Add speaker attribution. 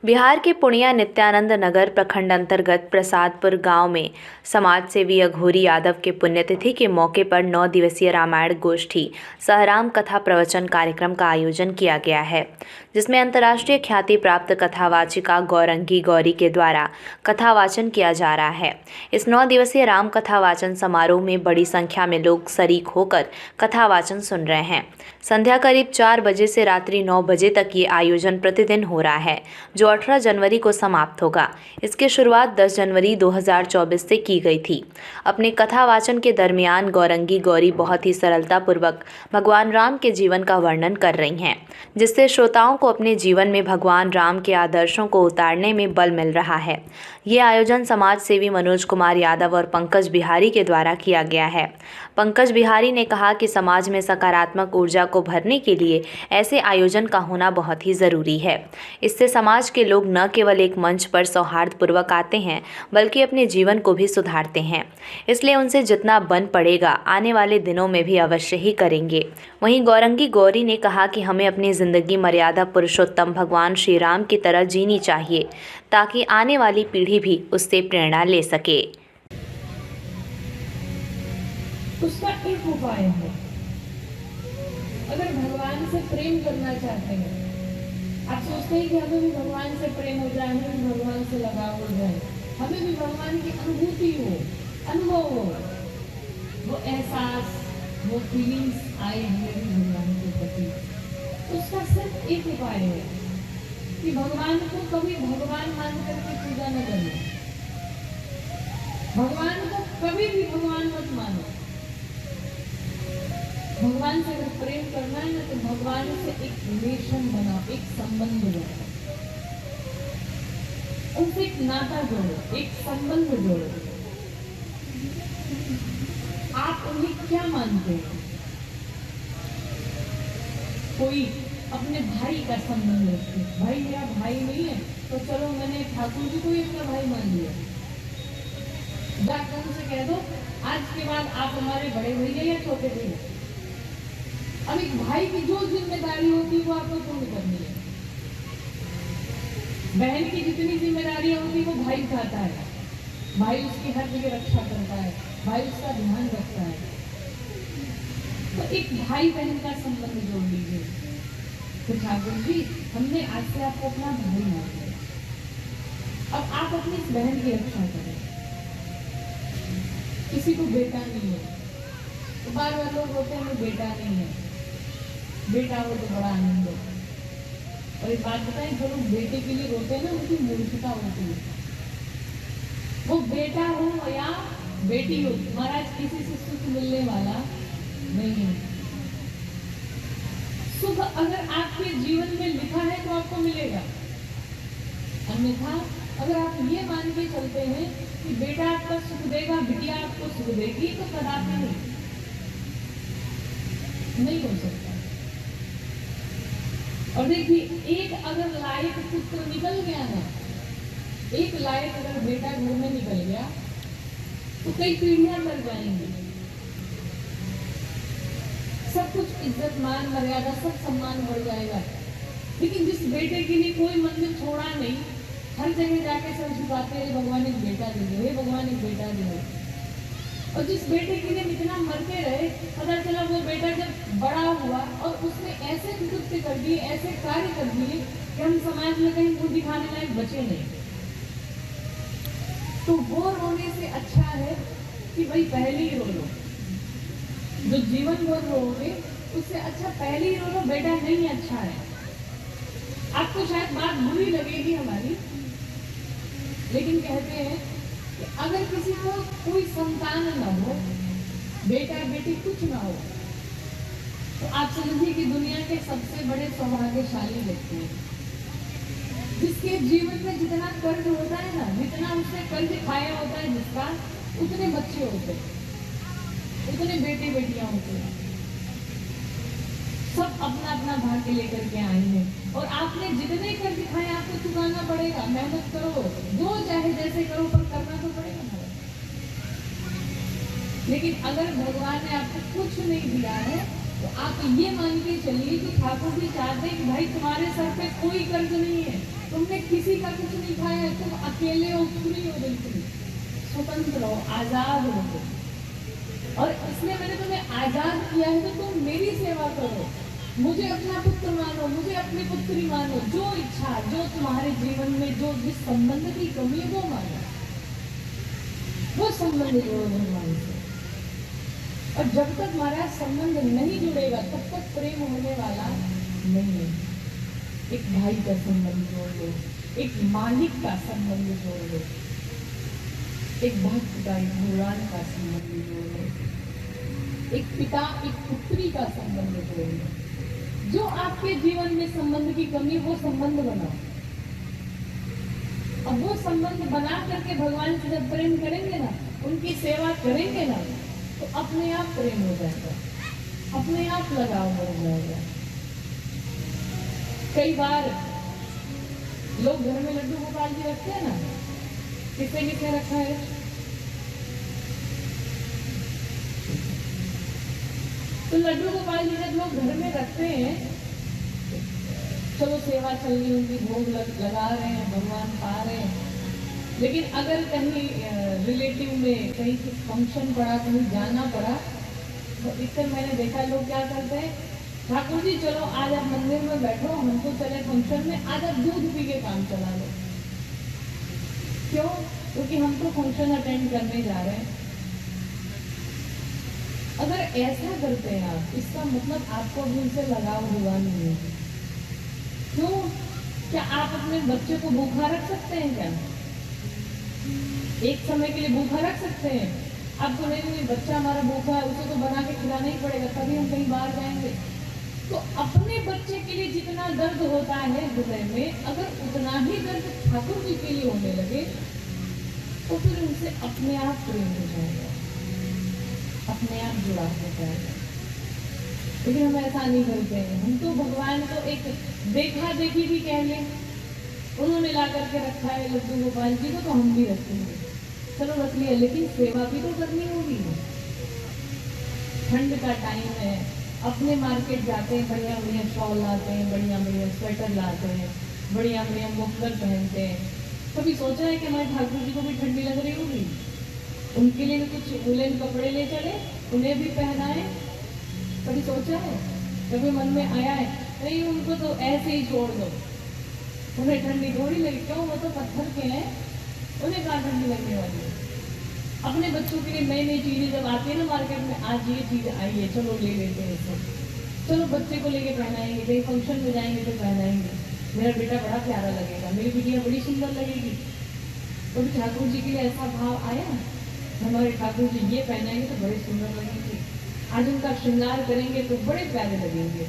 Speaker 1: बिहार के पूर्णिया नित्यानंद नगर प्रखंड अंतर्गत प्रसादपुर गांव में समाज सेवी अघोरी यादव के पुण्यतिथि के मौके पर 9 दिवसीय रामायण गोष्ठी सहराम कथा प्रवचन कार्यक्रम का आयोजन किया गया है, जिसमें अंतर्राष्ट्रीय ख्याति प्राप्त कथावाचिका गौरंगी गौरी के द्वारा कथा वाचन किया जा रहा है। इस 9 दिवसीय राम कथा वाचन समारोह में बड़ी संख्या में लोग शरीक होकर कथा वाचन सुन रहे हैं। संध्या करीब 4 बजे से रात्रि 9 बजे तक ये आयोजन प्रतिदिन हो रहा है, जो 18 जनवरी को समाप्त होगा। इसकी शुरुआत 10 जनवरी 2024 से की गई थी। अपने कथा वाचन के दरमियान गौरंगी गौरी बहुत ही सरलता पूर्वक भगवान राम के जीवन का वर्णन कर रही हैं, जिससे श्रोताओं को अपने जीवन में भगवान राम के आदर्शों को उतारने में बल मिल रहा है। ये आयोजन समाज सेवी मनोज कुमार यादव और पंकज बिहारी के द्वारा किया गया है। पंकज बिहारी ने कहा कि समाज में सकारात्मक ऊर्जा को भरने के लिए ऐसे आयोजन का होना बहुत ही ज़रूरी है। इससे समाज के लोग न केवल एक मंच पर सौहार्दपूर्वक आते हैं, बल्कि अपने जीवन को भी सुधारते हैं। इसलिए उनसे जितना बन पड़ेगा आने वाले दिनों में भी अवश्य ही करेंगे। वहीं गौरंगी गौरी ने कहा कि हमें अपनी ज़िंदगी मर्यादा पुरुषोत्तम भगवान श्री राम की तरह जीनी चाहिए, ताकि आने वाली पीढ़ी भी उससे प्रेरणा ले सके।
Speaker 2: उसका एक उपाय है, अगर भगवान से प्रेम करना चाहते हैं, आप सोचते हैं कि हमें भी भगवान से प्रेम हो जाए, हमें भी भगवान से लगाव हो जाए, हमें भी भगवान की अनुभूति हो, अनुभव हो, वो एहसास, वो फीलिंग्स आए हमें भी भगवान के प्रति। उसका सिर्फ एक उपाय है कि भगवान को कभी भगवान मान करके पूजा न करना, भगवान को कभी भी भगवान मत मानो। भगवान से अगर प्रेम करना है ना, तो भगवान से एक रिलेशन बनाओ, एक संबंध बनाओ, उनसे एक नाता जोड़ो, एक संबंध जोड़ो। आप उन्हें क्या मानते हैं? कोई अपने भाई का संबंध रखते, भाई मेरा भाई नहीं है तो चलो मैंने ठाकुर जी को ही अपना भाई मान लिया। जाकर उनसे कह दो आज के बाद आप हमारे बड़े भैया या छोटे भैया। अब एक भाई की जो जिम्मेदारी होती है वो आपको पूर्ण करनी है। बहन की जितनी जिम्मेदारियां होती है वो भाई उठाता है, भाई उसकी हर जगह रक्षा करता है, भाई उसका ध्यान रखता है। तो एक भाई बहन का संबंध जोड़ लीजिए। तो ठाकुर जी हमने आज से आपको अपना भाई मान लिया, अब आप अपनी इस बहन की रक्षा करें। किसी को बेटा नहीं है तो बार बार लोग होते हैं बेटा नहीं है, बेटा हो तो बड़ा आनंद हो। और एक बात बताएं, जो लोग बेटे के लिए रोते हैं ना, उनकी मूर्खता होती है। वो बेटा हो या बेटी हो, महाराज किसी से सुख मिलने वाला नहीं है। सुख अगर आपके जीवन में लिखा है तो आपको मिलेगा, अन्यथा अगर आप ये मान के चलते हैं कि बेटा आपका सुख देगा, बिटिया आपको सुख देगी, तो कदापि नहीं हो सकता। और देखिए, एक अगर लायक पुत्र निकल गया ना, एक लायक अगर बेटा घर में निकल गया तो कई पीढ़ियां मर जाएंगी। सब कुछ इज्जत मान मर्यादा सब सम्मान बढ़ जाएगा। लेकिन जिस बेटे के लिए कोई मन में छोड़ा नहीं, हर जगह जाके सब झुकाते रहे, भगवान एक बेटा दे दो, हे भगवान एक बेटा दे दो। और जिस बेटे के लिए इतना मरते रहे, पता चला वो बेटा जब बड़ा हुआ और उसने ऐसे कृत्य कर दिए, ऐसे कार्य कर दिए कि हम समाज में कहीं मुंह दिखाने लायक बचे नहीं। तो वो रोने से अच्छा है कि भाई पहले ही रो लो। जो जीवन भर रोओगे उससे अच्छा पहले ही रो लो, बेटा नहीं अच्छा है। आपको शायद बात बुरी लगेगी हमारी, लेकिन कहते हैं कि अगर किसी को कोई संतान न हो, बेटा बेटी कुछ ना हो, तो आप समझिए कि दुनिया के सबसे बड़े सौभाग्यशाली व्यक्ति हैं। जिसके जीवन में जितना कर्ज होता है ना, जितना उसने कर्ज खाया होता है जिसका, उतने बच्चे होते हैं, उतने बेटे बेटियां होते हैं। सब अपना अपना भाग्य लेकर के आए हैं और आपने जितने कर्ज खाए आपको चुकाना पड़ेगा। मेहनत करो, जो चाहे जैसे करो, पर करना तो पड़ेगा ना। लेकिन अगर भगवान ने आपको कुछ नहीं दिया है तो आप ये मान के चलिए कि ठाकुर जी चाहते हैं कि भाई तुम्हारे सर पे कोई कर्ज नहीं है, तुमने किसी का कुछ नहीं खाया, तुम अकेले हो, फ्री हो, बिल्कुल स्वतंत्र हो, आजाद हो तुम। और इसलिए मैंने तुम्हें आजाद किया है तो तुम मेरी सेवा करो, मुझे अपना पुत्र मानो, मुझे अपनी पुत्री मानो, जो इच्छा, जो तुम्हारे जीवन में जो जिस संबंध की कमी है वो मानो, वो संबंध जोड़ो भगवान से। और जब तक महाराज संबंध नहीं जुड़ेगा तब तक प्रेम होने वाला नहीं है। एक भाई का संबंध जोड़ लो, एक मालिक का संबंध जोड़ लो, एक भक्त का, एक भगवान का संबंध जोड़ लो, एक पिता एक पुत्री का संबंध जोड़ लो। जो आपके जीवन में संबंध की कमी, वो संबंध बनाओ। अब वो संबंध बना करके भगवान से जब प्रेम करेंगे ना, उनकी सेवा करेंगे ना, तो अपने आप प्रेम हो जाएगा, अपने आप लगाव हो जाएगा। कई बार लोग घर में लड्डू गोपाल जी रखते हैं ना, किसने किसने रखा है? तो लड्डू गोपाल जी जब लोग घर में रखते हैं, चलो सेवा चल रही होगी, भोग लगा रहे हैं, भगवान पा रहे हैं, लेकिन अगर कहीं रिलेटिव में कहीं कुछ फंक्शन पड़ा, कहीं जाना पड़ा, तो इससे मैंने देखा लोग क्या करते हैं, ठाकुर जी चलो आज आप मंदिर में बैठो, हमको चले फंक्शन में, आज आप दूध पी के काम चला लो। क्यों? क्योंकि हम तो फंक्शन अटेंड करने जा रहे हैं। अगर ऐसा करते हैं आप, इसका मतलब आपको अभी उनसे लगाव हुआ नहीं है। क्यों? क्या आप अपने बच्चे को भूखा रख सकते हैं? क्या एक समय के लिए भूखा रख सकते हैं? आपको नहीं, बच्चा हमारा भूखा है, उसे तो बना के खिलाना ही पड़ेगा, तभी हम कहीं बाहर जाएंगे। तो अपने बच्चे के लिए जितना दर्द होता है हृदय में, अगर उतना ही दर्द ठाकुर जी के लिए होने लगे, तो फिर उनसे अपने आप प्रेम हो जाएगा, अपने आप जुड़ा हो जाएगा। लेकिन हम ऐसा नहीं करते हैं। हम तो भगवान को एक देखा देखी भी कह लें, उन्होंने ला करके रखा है लड्डू गोपाल जी को, तो हम भी रखेंगे, चलो रख लिया, लेकिन सेवा भी तो करनी होगी। ठंड का टाइम है, अपने मार्केट जाते हैं, बढ़िया बढ़िया शॉल लाते हैं, बढ़िया बढ़िया स्वेटर लाते हैं, बढ़िया बढ़िया मुफलर पहनते हैं। कभी सोचा है कि हमारे ठाकुर जी को भी ठंडी लग रही होगी, उनके लिए भी कुछ वुलन कपड़े ले चले, उन्हें भी पहनाए? कभी सोचा है? कभी मन में आया है? नहीं, उनको तो ऐसे ही छोड़ दो, उन्हें ठंडी थोड़ी लगी। क्यों? वो तो पत्थर के हैं, उन्हें कहाँ ठंडी लगने वाली है। अपने बच्चों के लिए नई नई चीजें जब आती है ना मार्केट में, आज ये चीज आई है, चलो ले लेते हैं इसे, चलो बच्चे को लेके पहनाएंगे, कहीं फंक्शन में जाएंगे तो पहनाएंगे, मेरा बेटा बड़ा प्यारा लगेगा, मेरी बिटिया बड़ी सुंदर लगेगी। तो भी ठाकुर जी के लिए ऐसा भाव आया, हमारे ठाकुर जी ये पहनाएंगे तो बड़े सुंदर लगेंगे, आज उनका श्रृंगार करेंगे तो बड़े प्यारे लगेंगे।